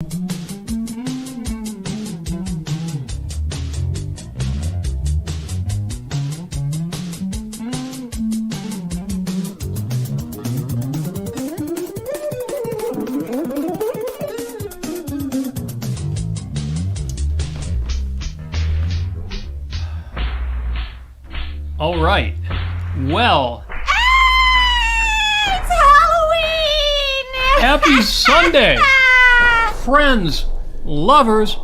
All right. Well. It's Halloween! Happy Sunday, friends, lovers.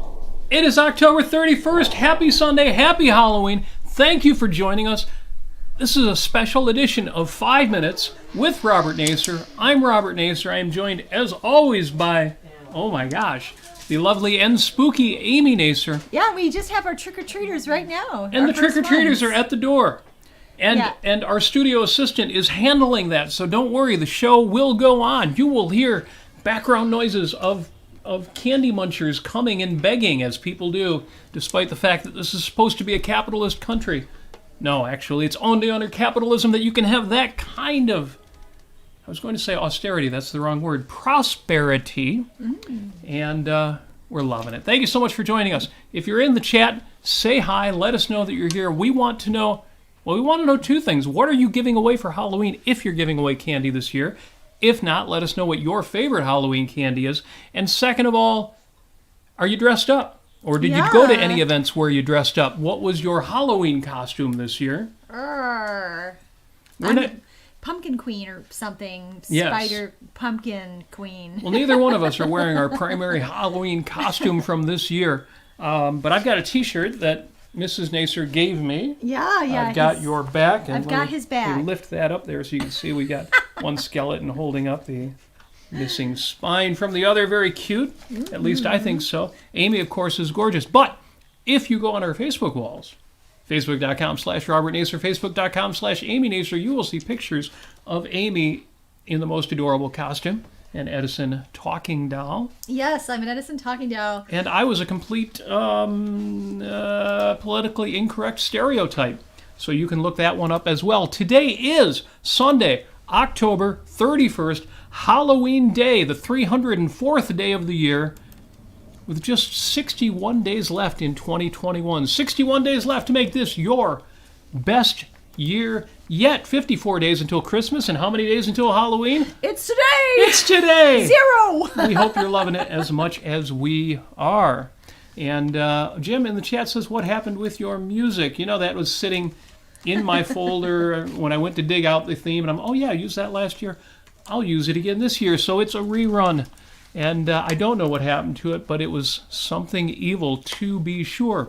It is October 31st. Happy Sunday. Happy Halloween. Thank you for joining us. This is a special edition of 5 Minutes with Robert Nasir. I'm Robert Nasir. I am joined, as always, by, oh my gosh, the lovely and spooky Amy Nasir. Yeah, we just have our trick-or-treaters right now. And the trick-or-treaters are at the door. Yeah. And our studio assistant is handling that, so don't worry, the show will go on. You will hear background noises of candy munchers coming and begging, as people do, despite the fact that this is supposed to be a capitalist country. No, actually, it's only under capitalism that you can have that kind of, I was going to say austerity, that's the wrong word, prosperity. And we're loving it. Thank you so much for joining us. If you're in the chat, say hi, let us know that you're here. We want to know two things. What are you giving away for Halloween if you're giving away candy this year? If not, let us know what your favorite Halloween candy is. And second of all, are you dressed up? Or did you go to any events where you dressed up? What was your Halloween costume this year? Pumpkin Queen or something. Yes. Spider Pumpkin Queen. Well, neither one of us are wearing our primary Halloween costume from this year. But I've got a t-shirt that Mrs. Nasir gave me. Yeah. I've got your back. And I've got his back. Lift that up there so you can see we got one skeleton holding up the missing spine from the other. Very cute. At least I think so. Amy, of course, is gorgeous. But if you go on our Facebook walls, Facebook.com/Robert Nasir, Facebook.com/Amy Nasir, you will see pictures of Amy in the most adorable costume. An Edison talking doll. Yes, I'm an Edison talking doll. And I was a complete politically incorrect stereotype. So you can look that one up as well. Today is Sunday, October 31st, Halloween Day, the 304th day of the year, with just 61 days left in 2021. 61 days left to make this your best year yet. 54 days until Christmas, and how many days until Halloween? It's today! It's today! 0! We hope you're loving it as much as we are. And Jim in the chat says, what happened with your music? You know, that was sitting in my folder when I went to dig out the theme, and I used that last year. I'll use it again this year, so it's a rerun. And I don't know what happened to it, but it was something evil to be sure.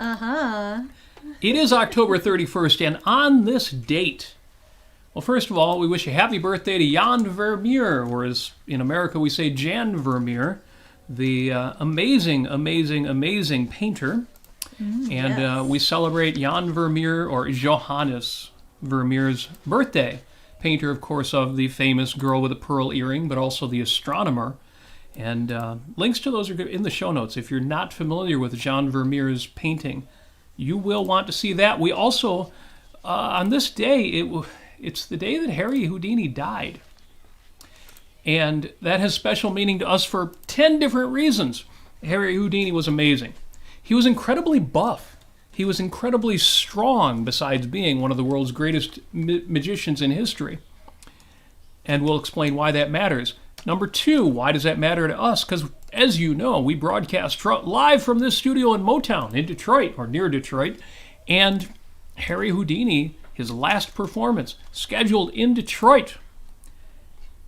It is October 31st, and on this date, well, first of all, we wish a happy birthday to Jan Vermeer, or as in America we say Jan Vermeer, the amazing painter. And we celebrate Jan Vermeer, or Johannes Vermeer's birthday. Painter, of course, of the famous Girl with a Pearl Earring, but also the Astronomer. And links to those are in the show notes. If you're not familiar with Jan Vermeer's painting, you will want to see that. We also, on this day, it's the day that Harry Houdini died. And that has special meaning to us for 10 different reasons. Harry Houdini was amazing. He was incredibly buff. He was incredibly strong, besides being one of the world's greatest magicians in history. And we'll explain why that matters. Number two, why does that matter to us? Because, as you know, we broadcast live from this studio in Motown in Detroit, or near Detroit, and Harry Houdini, his last performance, scheduled in Detroit.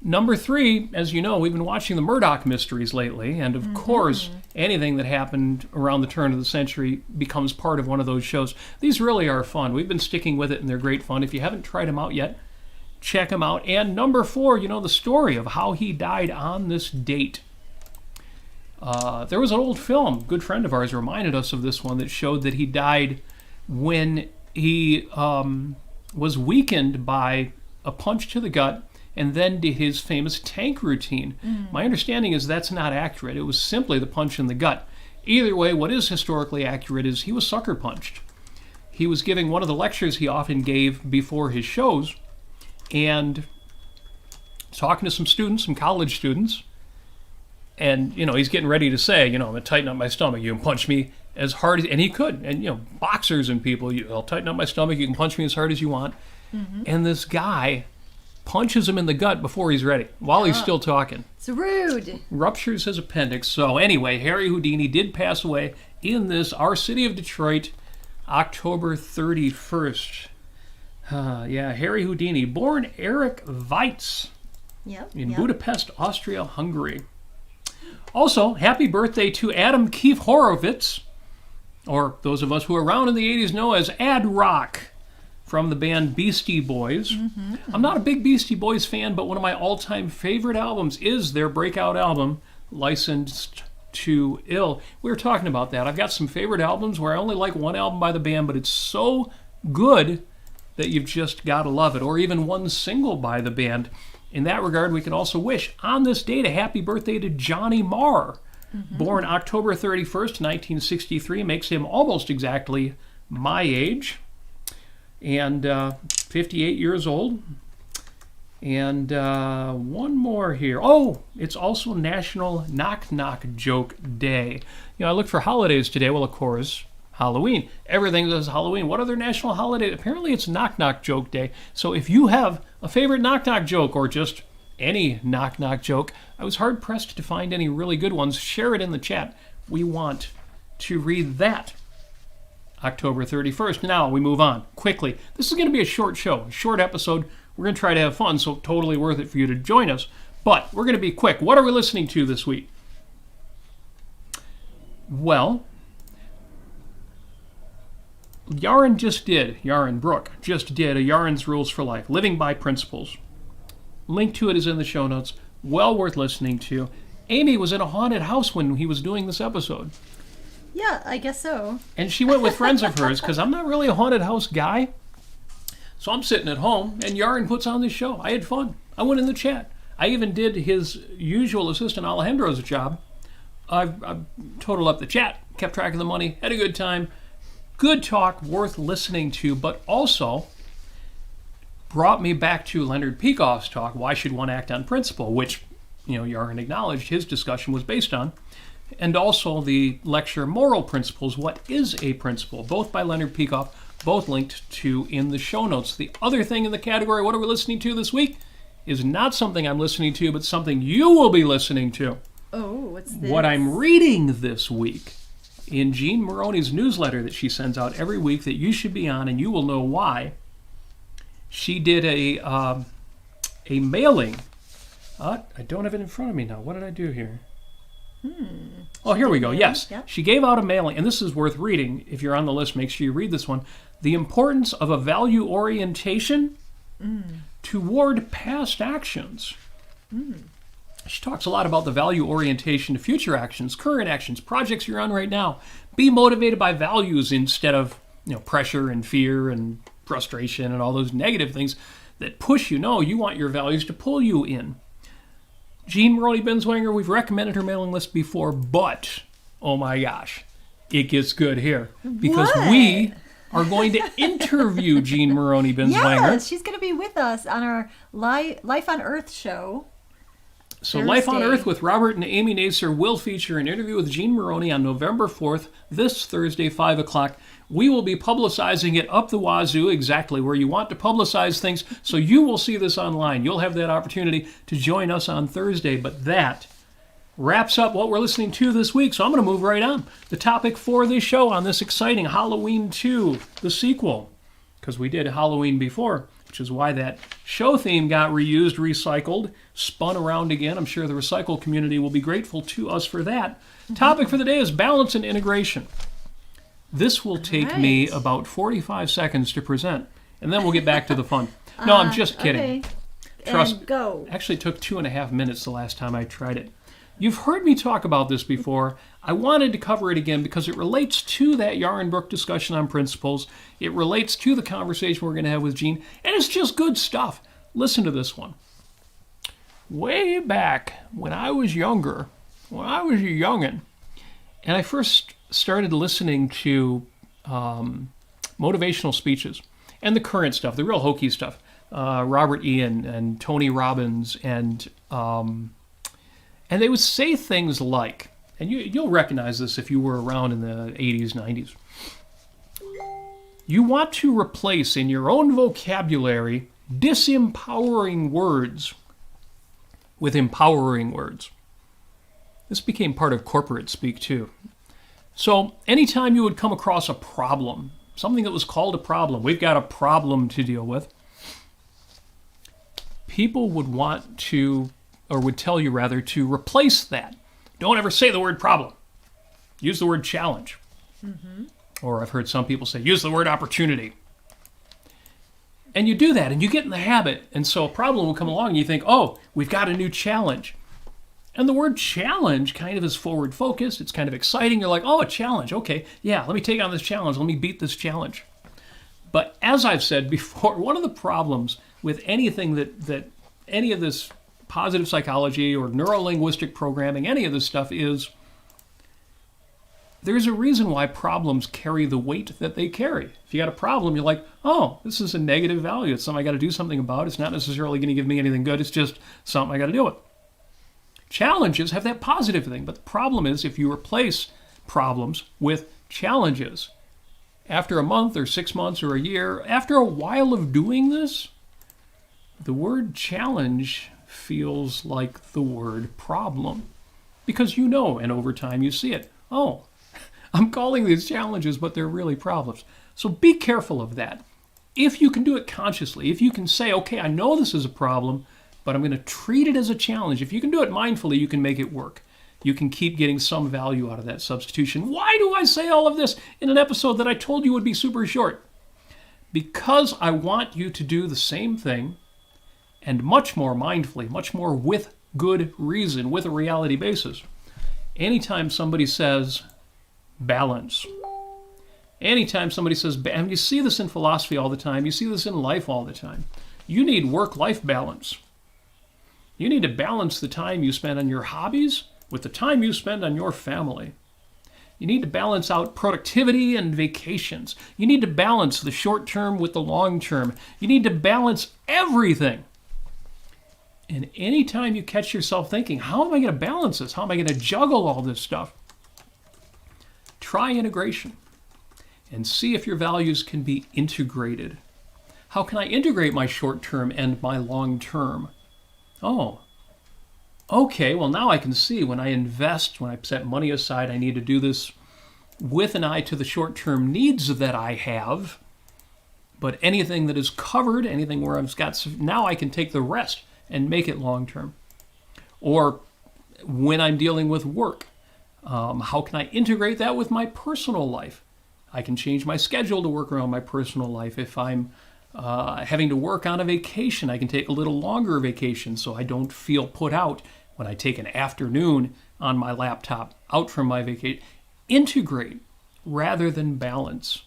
Number three, as you know, we've been watching the Murdoch mysteries lately, and of course, anything that happened around the turn of the century becomes part of one of those shows. These really are fun. We've been sticking with it, and they're great fun. If you haven't tried them out yet, check them out. And number four, you know, the story of how he died on this date. There was an old film, a good friend of ours reminded us of this one, that showed that he died when he was weakened by a punch to the gut and then did his famous tank routine. My understanding is that's not accurate. It was simply the punch in the gut. Either way, what is historically accurate is he was sucker punched. He was giving one of the lectures he often gave before his shows, and talking to some students, some college students, And, he's getting ready to say, I'm going to tighten up my stomach. You can punch me as hard as, and he could. And, boxers and people, I'll tighten up my stomach. You can punch me as hard as you want. Mm-hmm. And this guy punches him in the gut before he's ready, while he's still talking. It's rude. Ruptures his appendix. So anyway, Harry Houdini did pass away in our city of Detroit, October 31st. Harry Houdini, born Erik Weisz in Budapest, Austria-Hungary. Also, happy birthday to Adam Keefe Horovitz, or those of us who are around in the 80s know as Ad Rock, from the band Beastie Boys. Mm-hmm. I'm not a big Beastie Boys fan, but one of my all-time favorite albums is their breakout album, Licensed to Ill. We were talking about that. I've got some favorite albums where I only like one album by the band, but it's so good that you've just got to love it, or even one single by the band. In that regard, we can also wish on this date a happy birthday to Johnny Marr, born October 31st, 1963, makes him almost exactly my age, and 58 years old. And one more here. Oh, it's also National Knock Knock Joke Day. I looked for holidays today. Well, of course, Halloween. Everything says Halloween. What other national holiday? Apparently it's Knock Knock Joke Day. So if you have a favorite knock knock joke, or just any knock knock joke, I was hard pressed to find any really good ones. Share it in the chat. We want to read that. October 31st. Now we move on quickly. This is going to be a short show, a short episode. We're going to try to have fun, so totally worth it for you to join us. But we're going to be quick. What are we listening to this week? Well, Yaron Brook just did a Yaron's Rules for Life, Living by Principles. Link to it is in the show notes. Well worth listening to. Amy was in a haunted house when he was doing this episode. Yeah, I guess so. And she went with friends of hers, because I'm not really a haunted house guy. So I'm sitting at home, and Yaron puts on this show. I had fun. I went in the chat. I even did his usual assistant Alejandro's job. I totaled up the chat, kept track of the money, had a good time. Good talk, worth listening to, but also brought me back to Leonard Peikoff's talk, Why Should One Act on Principle, which, Yaron acknowledged his discussion was based on. And also the lecture Moral Principles, What is a Principle? Both by Leonard Peikoff, both linked to in the show notes. The other thing in the category, what are we listening to this week, is not something I'm listening to, but something you will be listening to. Oh, what's this? What I'm reading this week in Jean Maroney's newsletter that she sends out every week that you should be on, and you will know why. She did a mailing. I don't have it in front of me now. What did I do here? Oh, here we go. Yes. Yep. She gave out a mailing, and this is worth reading. If you're on the list, make sure you read this one. The importance of a value orientation toward past actions. She talks a lot about the value orientation to future actions, current actions, projects you're on right now. Be motivated by values instead of pressure and fear and frustration and all those negative things that push you. No, you want your values to pull you in. Jean Maroney Binswanger, we've recommended her mailing list before, but, oh my gosh, it gets good here. Because we are going to interview Jean Maroney Binswanger. Yes, she's going to be with us on our Life on Earth show. So Thursday. Life on Earth with Robert and Amy Nasir will feature an interview with Jean Maroney on November 4th, this Thursday, 5 o'clock. We will be publicizing it up the wazoo, exactly where you want to publicize things, so you will see this online. You'll have that opportunity to join us on Thursday, but that wraps up what we're listening to this week, so I'm going to move right on. The topic for this show on this exciting Halloween 2, the sequel, because we did Halloween before, which is why that show theme got reused, recycled, spun around again. I'm sure the recycle community will be grateful to us for that. Topic for the day is balance and integration. This will take me about 45 seconds to present, and then we'll get back to the fun. No, I'm just kidding. Okay. Trust and go. Actually, it took 2.5 minutes the last time I tried it. You've heard me talk about this before. I wanted to cover it again because it relates to that Yaron Brook discussion on principles. It relates to the conversation we're going to have with Jean, and it's just good stuff. Listen to this one. Way back when I was younger, when I was a youngin', and I first started listening to motivational speeches and the current stuff, the real hokey stuff, Robert Ian and Tony Robbins and And they would say things like, and you'll recognize this if you were around in the 80s, 90s. You want to replace in your own vocabulary disempowering words with empowering words. This became part of corporate speak too. So anytime you would come across a problem, something that was called a problem, we've got a problem to deal with, people would want to, or would tell you rather, to replace that. Don't ever say the word problem. Use the word challenge. Mm-hmm. Or I've heard some people say, use the word opportunity. And you do that, and you get in the habit. And so a problem will come along, and you think, oh, we've got a new challenge. And the word challenge kind of is forward-focused. It's kind of exciting. You're like, oh, a challenge. Okay, yeah, let me take on this challenge. Let me beat this challenge. But as I've said before, one of the problems with anything that any of this positive psychology or neuro-linguistic programming, any of this stuff is, there's a reason why problems carry the weight that they carry. If you got a problem, you're like, oh, this is a negative value. It's something I got to do something about. It's not necessarily going to give me anything good. It's just something I got to deal with. Challenges have that positive thing, but the problem is if you replace problems with challenges, after a month or 6 months or a year, after a while of doing this, the word challenge feels like the word problem. Because you know, and over time you see it. Oh, I'm calling these challenges, but they're really problems. So be careful of that. If you can do it consciously, if you can say, okay, I know this is a problem, but I'm going to treat it as a challenge. If you can do it mindfully, you can make it work. You can keep getting some value out of that substitution. Why do I say all of this in an episode that I told you would be super short? Because I want you to do the same thing, and much more mindfully, much more with good reason, with a reality basis. Anytime somebody says balance, anytime somebody says, and you see this in philosophy all the time, you see this in life all the time, you need work-life balance. You need to balance the time you spend on your hobbies with the time you spend on your family. You need to balance out productivity and vacations. You need to balance the short term with the long term. You need to balance everything. And anytime you catch yourself thinking, how am I going to balance this? How am I going to juggle all this stuff? Try integration and see if your values can be integrated. How can I integrate my short term and my long term? Oh, okay, well now I can see when I invest, when I set money aside, I need to do this with an eye to the short-term needs that I have. But anything that is covered, anything where I've got, now I can take the rest and make it long-term. Or when I'm dealing with work, how can I integrate that with my personal life? I can change my schedule to work around my personal life. If I'm having to work on a vacation, I can take a little longer vacation so I don't feel put out when I take an afternoon on my laptop out from my vacation. Integrate rather than balance.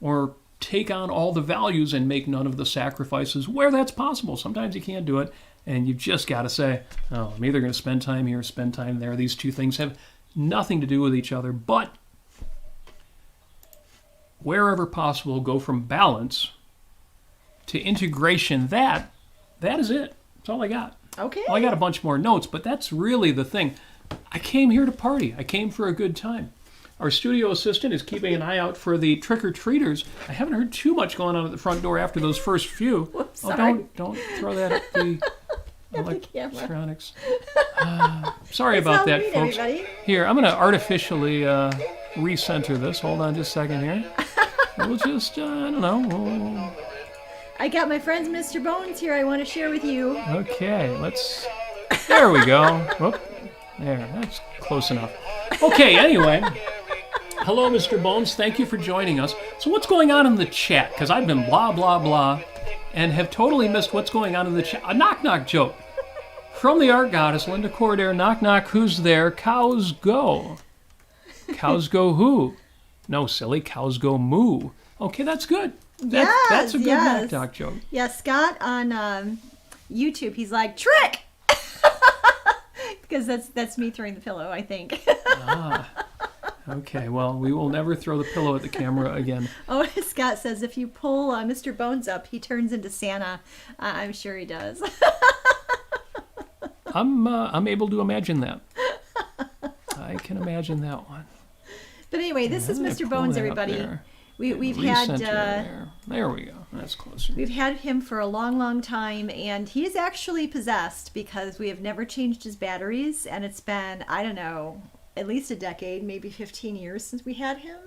Or take on all the values and make none of the sacrifices where that's possible. Sometimes you can't do it, and you've just got to say, oh, I'm either going to spend time here, spend time there. These two things have nothing to do with each other, but wherever possible, go from balance to integration. That is it. That's all I got. Okay. Well, I got a bunch more notes, but that's really the thing. I came here to party. I came for a good time. Our studio assistant is keeping an eye out for the trick-or-treaters. I haven't heard too much going on at the front door after those first few. Whoops, oh, sorry. Don't throw that at the At the electronics. Sorry about that, mean, folks. everybody. Here, I'm going to artificially recenter this. Hold on just a second here. We'll just, I don't know. I got my friends Mr. Bones here I want to share with you. Okay, there we go. Whoop. There, that's close enough. Okay, anyway. Hello, Mr. Bones. Thank you for joining us. So what's going on in the chat? Because I've been blah, blah, blah, and have totally missed what's going on in the chat. A knock-knock joke. From the art goddess, Linda Cordair, knock-knock, who's there? Cows go. Cows go who? No, silly, cows go moo. Okay, that's good. That's a good knock-knock joke. Yeah, Scott on YouTube, he's like, trick! Because that's me throwing the pillow, I think. Okay, well, we will never throw the pillow at the camera again. Oh, Scott says if you pull Mr. Bones up, he turns into Santa. I'm sure he does. I'm able to imagine that. I can imagine that one. But anyway, this is Mr. Bones, everybody. We've had there we go. That's closer. We've had him for a long, long time, and he is actually possessed because we have never changed his batteries, and it's been, I don't know, at least a decade, maybe 15 years since we had him.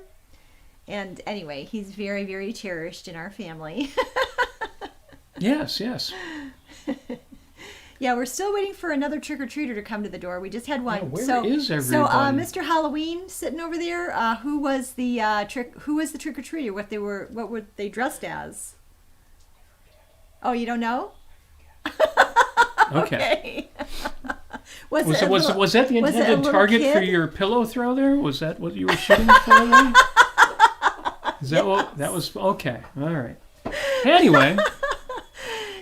And anyway, he's very, very cherished in our family. Yes, yes. Yeah, we're still waiting for another trick-or-treater to come to the door. We just had one. Yeah, where is everybody? So, Mr. Halloween sitting over there, who was the trick-or-treater? What were they dressed as? Oh, you don't know? Okay. Was that the intended target for your pillow throw there? Was that what you were shooting for there? Is that what that was? Okay. All right. Anyway.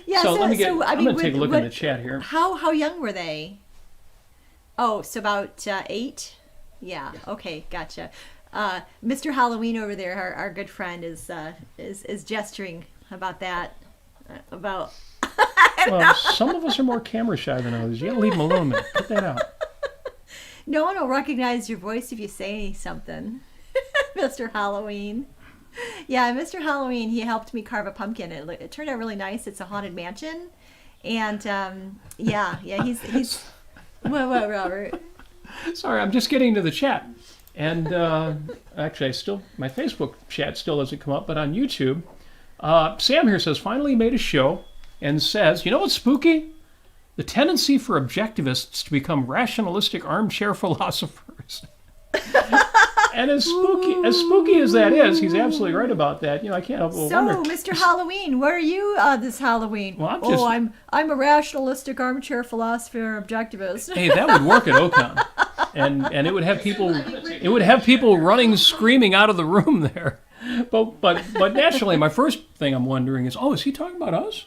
Yeah, so I'm going to take a look in the chat here. How young were they? Oh, so about 8? Yeah. Okay, gotcha. Mr. Halloween over there, our good friend, is gesturing about that. Well, some of us are more camera shy than others. You got to leave them alone, man. Cut that out. No one will recognize your voice if you say something, Mr. Halloween. Yeah, Mr. Halloween, he helped me carve a pumpkin. It turned out really nice. It's a haunted mansion. And, he's... What, Robert? Sorry, I'm just getting to the chat. And, actually, my Facebook chat still doesn't come up, but on YouTube, Sam here says, finally made a show, and says, you know what's spooky? The tendency for objectivists to become rationalistic armchair philosophers. And as spooky as that is, he's absolutely right about that. I can't help but wonder. So, Mr. Halloween, where are you this Halloween? Well, I'm a rationalistic armchair philosopher objectivist. Hey, that would work at Ocon, and it would have people running, screaming out of the room there. But naturally, my first thing I'm wondering is, is he talking about us?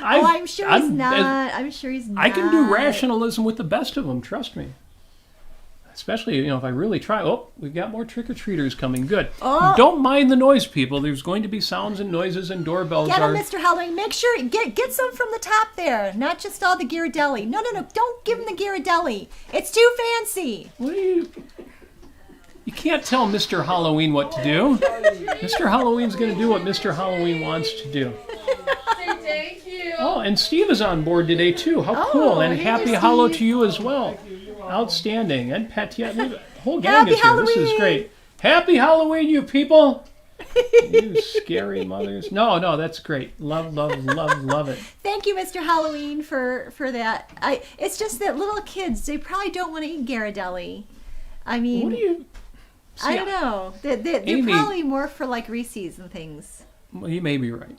I'm sure he's not. I'm sure he's not. I can do rationalism with the best of them. Trust me. Especially, if I really try. Oh, we've got more trick-or-treaters coming. Good. Oh. Don't mind the noise, people. There's going to be sounds and noises and doorbells. Get them, Mr. Halloween. Make sure, get some from the top there. Not just all the Ghirardelli. No. Don't give him the Ghirardelli. It's too fancy. What are you... You can't tell Mr. Halloween what to do. Mr. Halloween's going to do what Mr. Halloween wants to do. Thank you. Oh, and Steve is on board today, too. How cool. And happy Hallow to you as well. Outstanding. And Patia, the whole gang is here. Halloween. This is great. Happy Halloween, you people. You scary mothers. No, that's great. Love it. Thank you, Mr. Halloween, for that. It's just that little kids, they probably don't want to eat Ghirardelli. I mean... What do you... See, I don't know. They're Amy, probably more for like Reese's and things. Well, you may be right.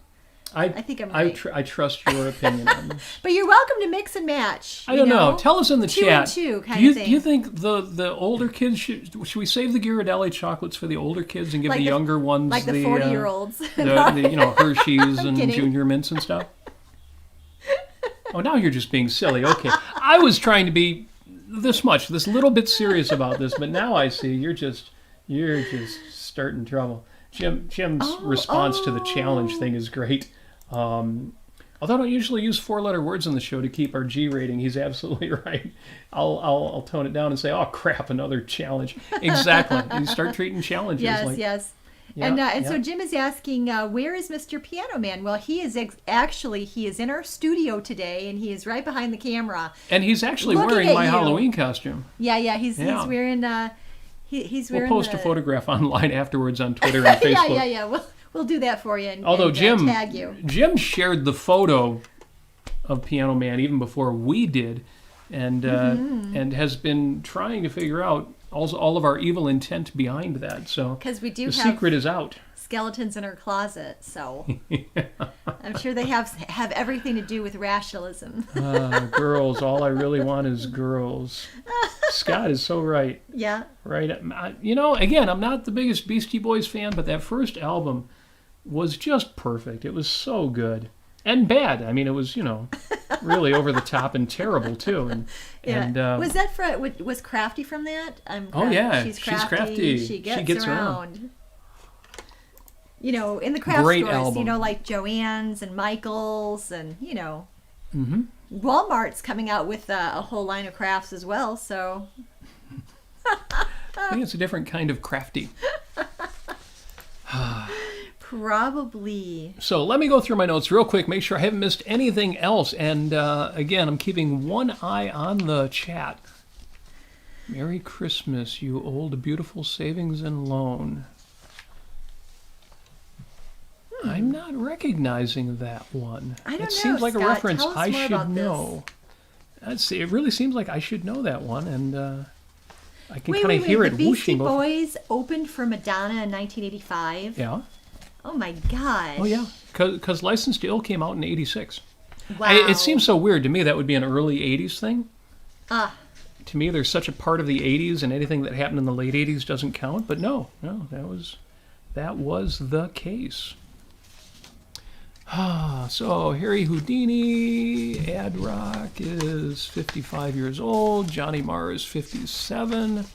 I think I'm right. I trust your opinion on this. But you're welcome to mix and match. I don't know. Tell us in the chat. 2 and 2 kind of thing. Do you think the older kids should we save the Ghirardelli chocolates for the older kids and give the younger ones like the 40-year-olds, the Hershey's and Junior Mints and stuff? Oh, now you're just being silly. Okay, I was trying to be this little bit serious about this, but now I see you're just starting trouble. Jim's response to the challenge thing is great. Although I don't usually use 4-letter words on the show to keep our G rating, he's absolutely right. I'll tone it down and say, oh crap, another challenge. Exactly. You start treating challenges yes. Yeah, so Jim is asking, where is Mr. Piano Man? Well, he is he is in our studio today, and he is right behind the camera. And he's actually wearing my Halloween costume. Yeah, he's wearing. He's wearing. We'll post a photograph online afterwards on Twitter and Facebook. Yeah. We'll do that for you. Although and tag you. Jim shared the photo of Piano Man even before we did, and has been trying to figure out all of our evil intent behind that. So because we do the secret is out. Skeletons in our closet, so I'm sure they have everything to do with rationalism. Girls, all I really want is girls. Scott is so right. Yeah. Right. Again, I'm not the biggest Beastie Boys fan, but that first album was just perfect. It was so good. And bad. I mean, it was, really over the top and terrible, too. And was Crafty from that? Oh, yeah. She's crafty. She gets around. In the craft Great stores, album. like Joann's and Michael's and, Mm-hmm. Walmart's coming out with a whole line of crafts as well, so... I think it's a different kind of crafty. Probably. So let me go through my notes real quick, make sure I haven't missed anything else. And again, I'm keeping one eye on the chat. Merry Christmas, you old beautiful savings and loan. I'm not recognizing that one. I don't know, It seems like Scott. a reference Tell us I more should about this. know. Let's see, it really seems like I should know that one, and I can Wait, kind of hear the it Beastie whooshing over. Boys opened for Madonna in 1985? Yeah. Oh my gosh. Oh yeah, because License to Ill came out in '86. Wow. It seems so weird to me that would be an early '80s thing. Ah. To me, there's such a part of the '80s, and anything that happened in the late '80s doesn't count. But no, that was the case. So Harry Houdini, Ad Rock is 55 years old. Johnny Marr is 57.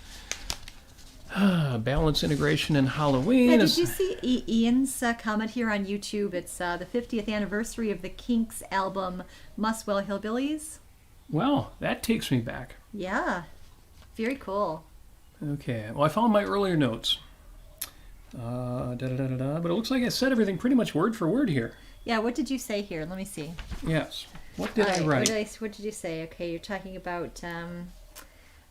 Balance integration and Halloween. Yeah, did you see Ian's comment here on YouTube? It's the 50th anniversary of the Kinks album Muswell Hillbillies. Well, that takes me back. Yeah, very cool. Okay, well, I found my earlier notes. But it looks like I said everything pretty much word for word here. Yeah, what did you say here? Let me see. Yes. What did All I right, write? what did you say? Okay, you're talking about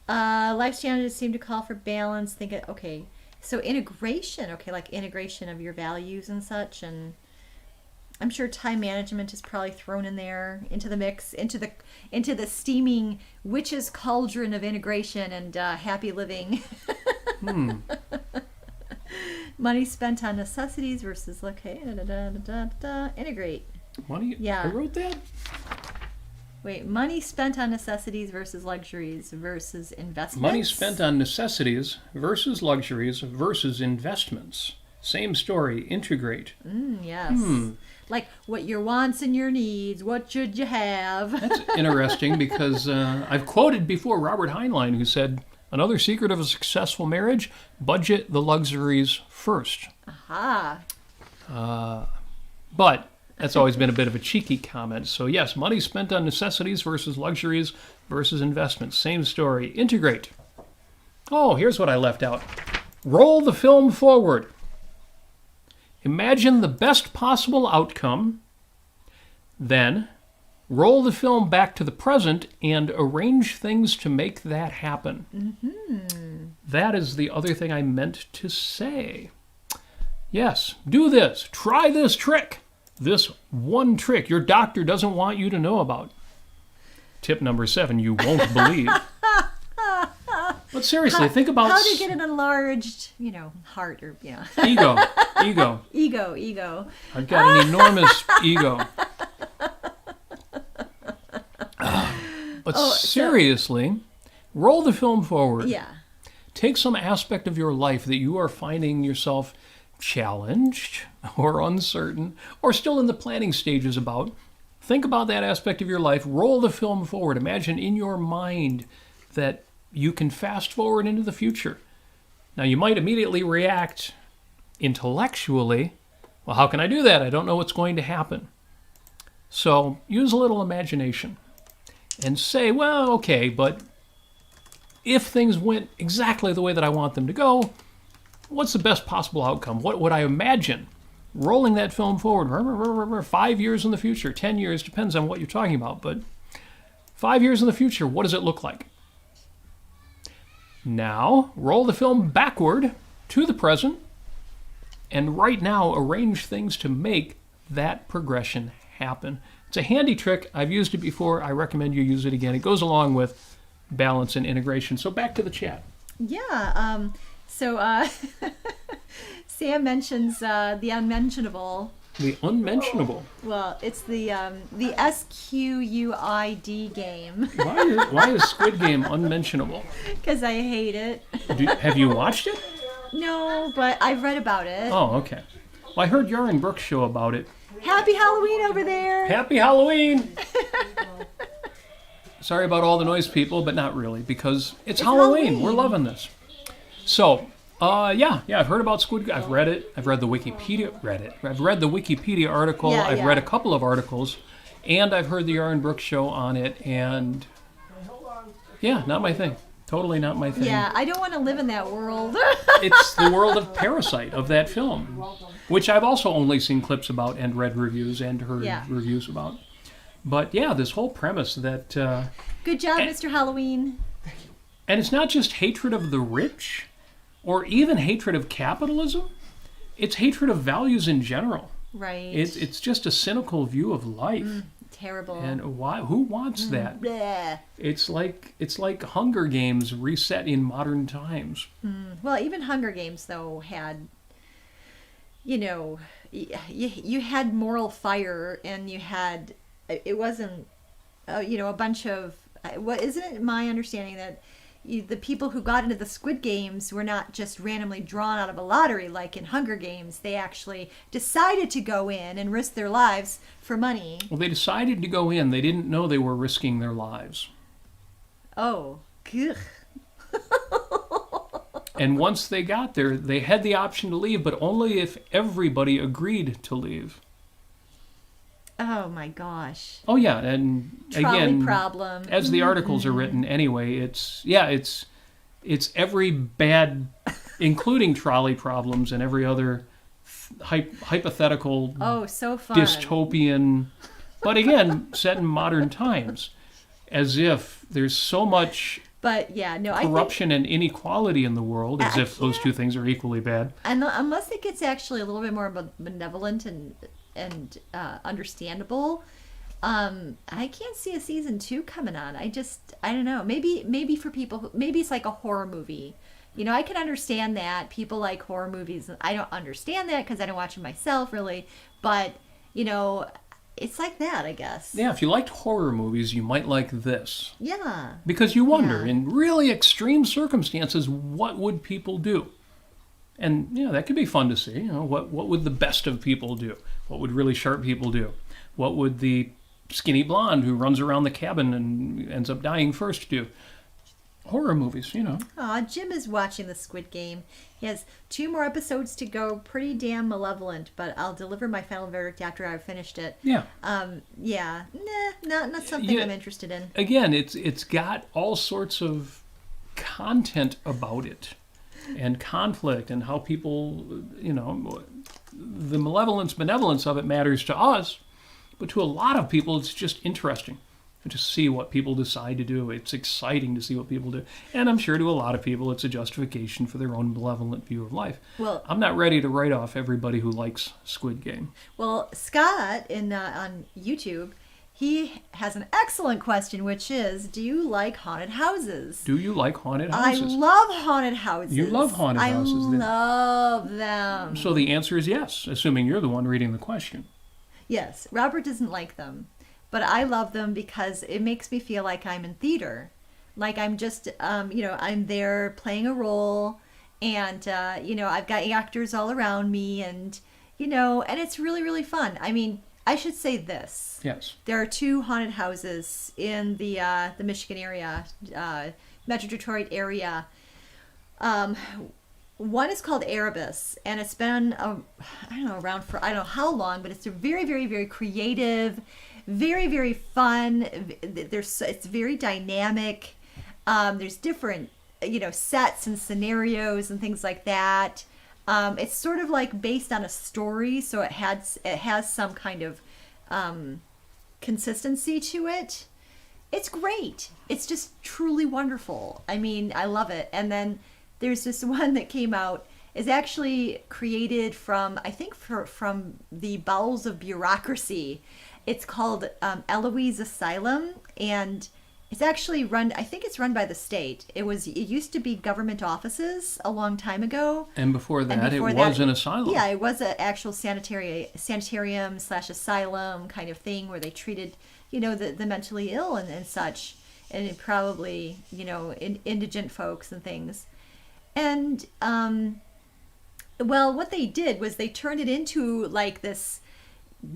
life's challenges seem to call for balance. Okay, so integration. Okay, like integration of your values and such, and I'm sure time management is probably thrown in there into the mix, into the steaming witch's cauldron of integration and happy living. Money spent on necessities versus integrate. Money? Yeah. I wrote that? Wait, money spent on necessities versus luxuries versus investments. Money spent on necessities versus luxuries versus investments. Same story. Integrate. Yes. Like what your wants and your needs. What should you have? That's interesting because I've quoted before Robert Heinlein, who said, "Another secret of a successful marriage, budget the luxuries first." Aha. But that's always been a bit of a cheeky comment. So yes, money spent on necessities versus luxuries versus investments. Same story. Integrate. Oh, here's what I left out. Roll the film forward. Imagine the best possible outcome. Then roll the film back to the present and arrange things to make that happen. That is the other thing I meant to say. Yes, do this. Try this trick. This one trick your doctor doesn't want you to know about. Tip number 7, you won't believe. But seriously, think about... How to get an enlarged, heart or, Ego. Ego. I've got an enormous ego. But seriously, roll the film forward. Yeah. Take some aspect of your life that you are finding yourself challenged or uncertain or still in the planning stages about. Think about that aspect of your life. Roll the film forward. Imagine in your mind that you can fast forward into the future. Now, you might immediately react intellectually. Well, how can I do that? I don't know what's going to happen. So use a little imagination and say, well, okay, but if things went exactly the way that I want them to go, what's the best possible outcome? What would I imagine? Rolling that film forward, 5 years in the future, 10 years, depends on what you're talking about, but 5 years in the future, what does it look like? Now, roll the film backward to the present, and right now, arrange things to make that progression happen. It's a handy trick. I've used it before. I recommend you use it again. It goes along with balance and integration. So back to the chat. Yeah. Sam mentions the unmentionable. The unmentionable. Well, it's the SQUID game. Why is Squid Game unmentionable? Because I hate it. Have you watched it? No, but I've read about it. Oh, okay. Well, I heard Yaron Brooks' show about it. Happy Halloween over there. Happy Halloween! Sorry about all the noise, people, but not really, because it's Halloween. We're loving this. So, yeah, I've heard about Squid Game. I've read it. I've read the Wikipedia. I've read the Wikipedia article. Yeah, I've read a couple of articles, And I've heard the Aaron Brooks show on it, and yeah, not my thing. Totally not my thing. Yeah, I don't want to live in that world. It's the world of Parasite, of that film, which I've also only seen clips about and read reviews and heard reviews about. But yeah, this whole premise that... Good job, Mr. Halloween. And it's not just hatred of the rich, or even hatred of capitalism. It's hatred of values in general. Right. It's just a cynical view of life. Terrible. And why? Who wants that? Bleh. It's like Hunger Games reset in modern times. Well, even Hunger Games, though, had, you had moral fire, and you had, it wasn't, a bunch of, isn't it my understanding that the people who got into the Squid Games were not just randomly drawn out of a lottery like in Hunger Games. They actually decided to go in and risk their lives for money. Well, they decided to go in. They didn't know they were risking their lives. Oh, ugh. And once they got there, they had the option to leave, but only if everybody agreed to leave. Oh my gosh. Oh yeah, and Trolley again, problem. as the articles are written anyway, it's every bad, including trolley problems and every other hypothetical so fun. dystopian, but again, set in modern times, as if there's so much corruption and inequality in the world, as if those two things are equally bad. And unless it gets actually a little bit more benevolent and understandable, I can't see a season 2 coming on. I don't know. Maybe for people, maybe it's like a horror movie. I can understand that people like horror movies. I don't understand that because I don't watch them myself, really. But it's like that, I guess. Yeah, if you liked horror movies, you might like this. Yeah. Because you wonder, in really extreme circumstances, what would people do? And that could be fun to see. What would the best of people do? What would really sharp people do? What would the skinny blonde who runs around the cabin and ends up dying first do? Horror movies, Aw, Jim is watching the Squid Game. He has 2 more episodes to go. Pretty damn malevolent, but I'll deliver my final verdict after I've finished it. Yeah. Not something I'm interested in. Again, it's got all sorts of content about it. And conflict and how people, the benevolence of it matters to us, but to a lot of people it's just interesting to see what people decide to do. It's exciting to see what people do. And I'm sure to a lot of people it's a justification for their own malevolent view of life. Well, I'm not ready to write off everybody who likes Squid Game. Well, Scott on YouTube, he has an excellent question, which is, do you like haunted houses? Do you like haunted houses? I love haunted houses. You love haunted houses. I love them. So the answer is yes, assuming you're the one reading the question. Yes. Robert doesn't like them, but I love them because it makes me feel like I'm in theater. Like I'm just, I'm there playing a role, and, I've got actors all around me, and, and it's really, really fun. I mean, I should say this. Yes. There are 2 haunted houses in the Michigan area, Metro Detroit area. One is called Erebus, and it's been around for I don't know how long, but it's a very, very, very creative, very, very fun. It's very dynamic. There's different sets and scenarios and things like that. It's sort of like based on a story, so it has some kind of consistency to it. It's great. It's just truly wonderful. I mean, I love it. And then there's this one that came out. Is actually created from, I think, from the bowels of bureaucracy. It's called Eloise Asylum, and it's actually run, I think it's run by the state. It used to be government offices a long time ago. And before that, it was an asylum. Yeah, it was an actual sanitarium/asylum kind of thing where they treated, the mentally ill and such, and it probably, indigent folks and things. And, well, what they did was they turned it into like this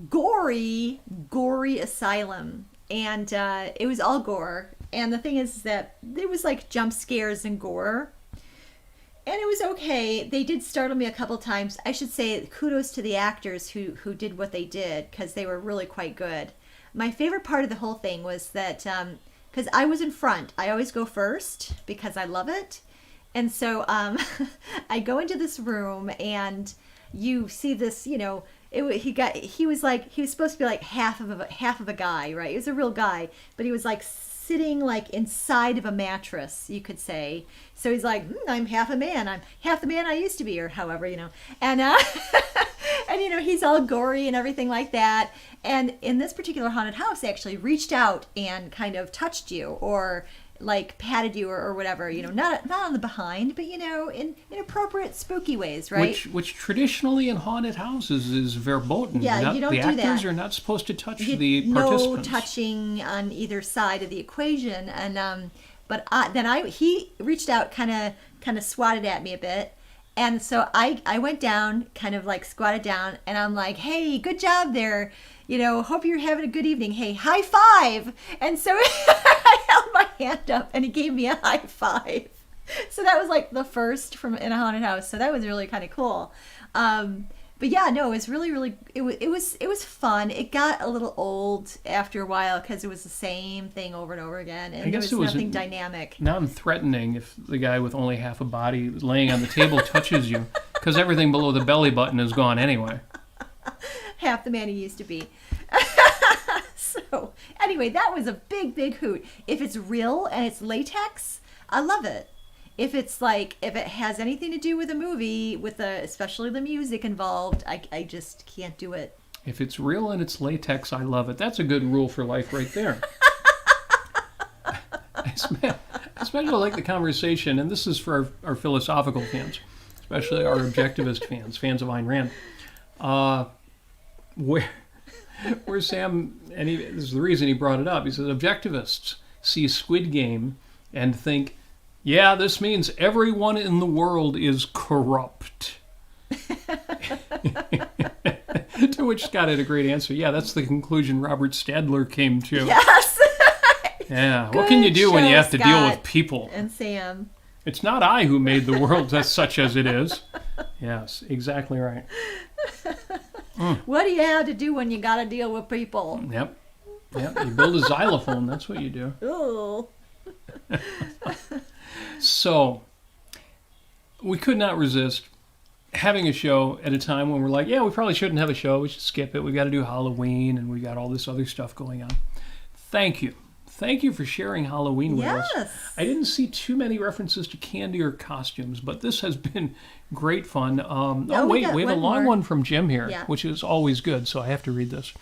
gory asylum. And it was all gore. And the thing is that there was like jump scares and gore. And it was okay. They did startle me a couple times. I should say kudos to the actors who did what they did, because they were really quite good. my favorite part of the whole thing was that because I was in front. I always go first because I love it. And so I go into this room and you see this, he was supposed to be like half of a guy, right? He was a real guy, but he was like sitting like inside of a mattress, you could say. So he's like, I'm half a man. I'm half the man I used to be, or however, And and he's all gory and everything like that. And in this particular haunted house, they actually reached out and kind of touched you or like patted you or whatever, not on the behind, but in appropriate spooky ways, right? Which traditionally in haunted houses is verboten. Yeah, you don't do that. The actors are not supposed to touch the participants. No touching on either side of the equation. And but he reached out, kind of swatted at me a bit. And so I went down, kind of like squatted down, and I'm like, hey, good job there. Hope you're having a good evening. Hey, high five. And so I held my hand up and he gave me a high five. So that was like the first in a haunted house. So that was really kind of cool. But yeah, no, it was really, really, it was fun. It got a little old after a while because it was the same thing over and over again. And there was nothing dynamic. Non-threatening if the guy with only half a body laying on the table touches you, because everything below the belly button is gone anyway. Half the man he used to be. So anyway, that was a big, big hoot. If it's real and it's latex, I love it. If it has anything to do with a movie, especially the music involved, I just can't do it. If it's real and it's latex, I love it. That's a good rule for life right there. I especially like the conversation, and this is for our philosophical fans, especially our objectivist fans of Ayn Rand. Where Sam, and this is the reason he brought it up, he says objectivists see Squid Game and think, yeah, this means everyone in the world is corrupt. To which Scott had a great answer. Yeah, that's the conclusion Robert Stadler came to. Yes! Yeah, what can you do when you have to deal with people? And Sam. It's not I who made the world such as it is. Yes, exactly right. What do you have to do when you got to deal with people? Yep. You build a xylophone. That's what you do. Ooh. So, we could not resist having a show at a time when we're like, yeah, we probably shouldn't have a show. We should skip it. We've got to do Halloween, and we've got all this other stuff going on. Thank you. Thank you for sharing Halloween with us. I didn't see too many references to candy or costumes, but this has been great fun. We have a long one from Jim here, which is always good, so I have to read this.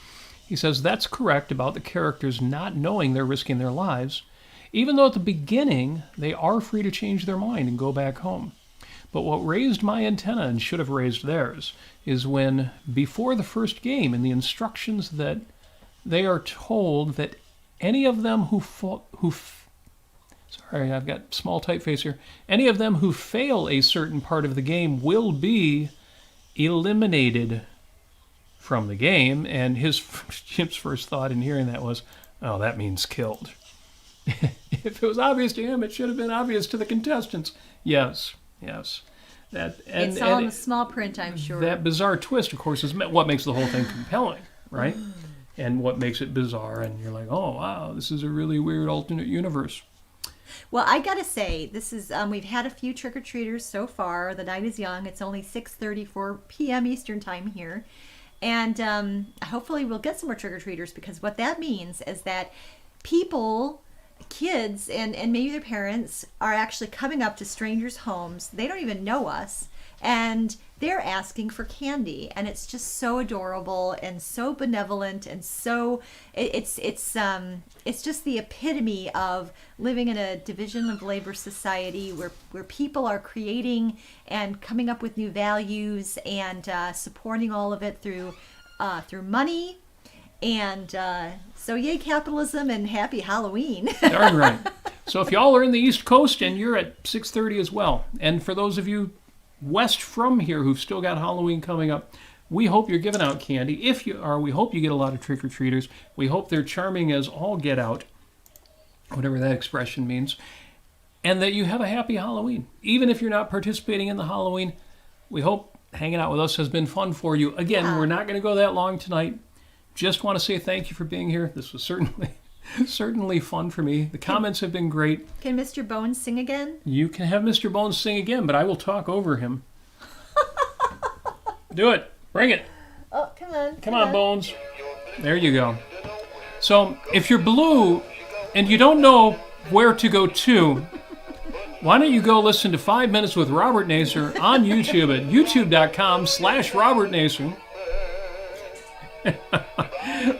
He says, that's correct about the characters not knowing they're risking their lives, even though at the beginning they are free to change their mind and go back home. But what raised my antenna and should have raised theirs is when, before the first game, in the instructions that they are told that any of them sorry, I've got small typeface here. Any of them who fail a certain part of the game will be eliminated from the game. And Jim's first thought in hearing that was, oh, that means killed. If it was obvious to him, it should have been obvious to the contestants. Yes. It's all in the small print, I'm sure. That bizarre twist, of course, is what makes the whole thing compelling, right? And what makes it bizarre, and you're like, oh, wow, this is a really weird alternate universe. Well, I gotta say, this is we've had a few trick-or-treaters so far. The night is young. It's only 6:34 p.m. Eastern time here. And hopefully we'll get some more trick-or-treaters, because what that means is that kids, and maybe their parents are actually coming up to strangers' homes. They don't even know us, and they're asking for candy, and it's just so adorable and so benevolent, and so it's just the epitome of living in a division of labor society where people are creating and coming up with new values and supporting all of it through money. And so yay capitalism and happy Halloween. Darn right. So if y'all are in the East Coast, and you're at 6:30 as well, and for those of you west from here who've still got Halloween coming up, we hope you're giving out candy. If you are, we hope you get a lot of trick-or-treaters. We hope they're charming as all get out, whatever that expression means, and that you have a happy Halloween. Even if you're not participating in the Halloween, we hope hanging out with us has been fun for you. Again, we're not going to go that long tonight. just want to say thank you for being here. This was certainly fun for me. The comments have been great. Can Mr. Bones sing again? You can have Mr. Bones sing again, but I will talk over him. Do it. Bring it. Oh, come on. Come on, Bones. There you go. So, if you're blue and you don't know where to go to, why don't you go listen to 5 Minutes with Robert Nasir on YouTube at youtube.com/Robert Nasir,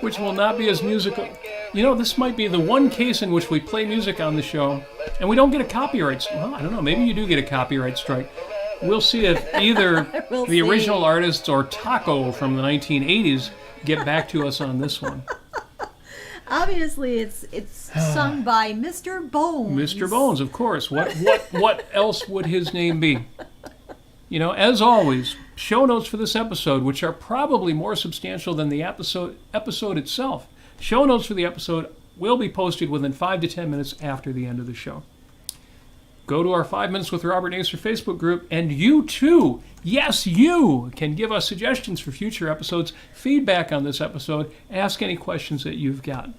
which will not be as musical. You know, this might be the one case in which we play music on the show and we don't get a copyright. Well, I don't know. Maybe you do get a copyright strike. We'll see if either the original artists or Taco from the 1980s get back to us on this one. Obviously, it's sung by Mr. Bones. Mr. Bones, of course. What else would his name be? You know, as always, show notes for this episode, which are probably more substantial than the episode itself. Show notes for the episode will be posted within 5 to 10 minutes after the end of the show. Go to our 5 Minutes with Robert Nasir Facebook group, and you too, yes, you can give us suggestions for future episodes, feedback on this episode, ask any questions that you've got.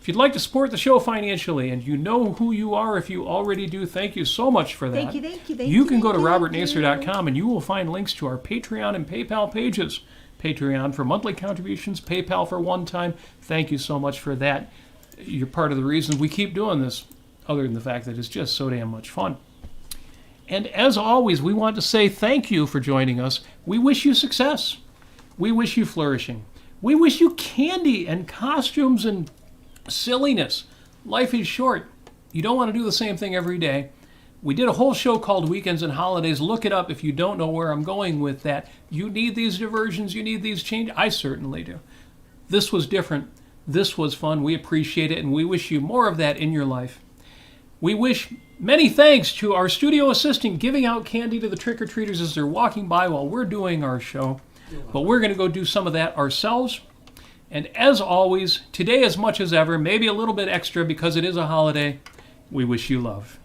If you'd like to support the show financially, and you know who you are if you already do, thank you so much for that. Thank you. You can go to robertnasir.com and you will find links to our Patreon and PayPal pages. Patreon for monthly contributions, PayPal for one time. Thank you so much for that. You're part of the reason we keep doing this, other than the fact that it's just so damn much fun. And as always, we want to say thank you for joining us. We wish you success. We wish you flourishing. We wish you candy and costumes and silliness. Life is short. You don't want to do the same thing every day. We did a whole show called Weekends and Holidays. Look it up if you don't know where I'm going with that. You need these diversions. You need these changes. I certainly do. This was different. This was fun. We appreciate it, and we wish you more of that in your life. We wish many thanks to our studio assistant giving out candy to the trick-or-treaters as they're walking by while we're doing our show. But we're going to go do some of that ourselves. And as always, today as much as ever, maybe a little bit extra because it is a holiday, we wish you love.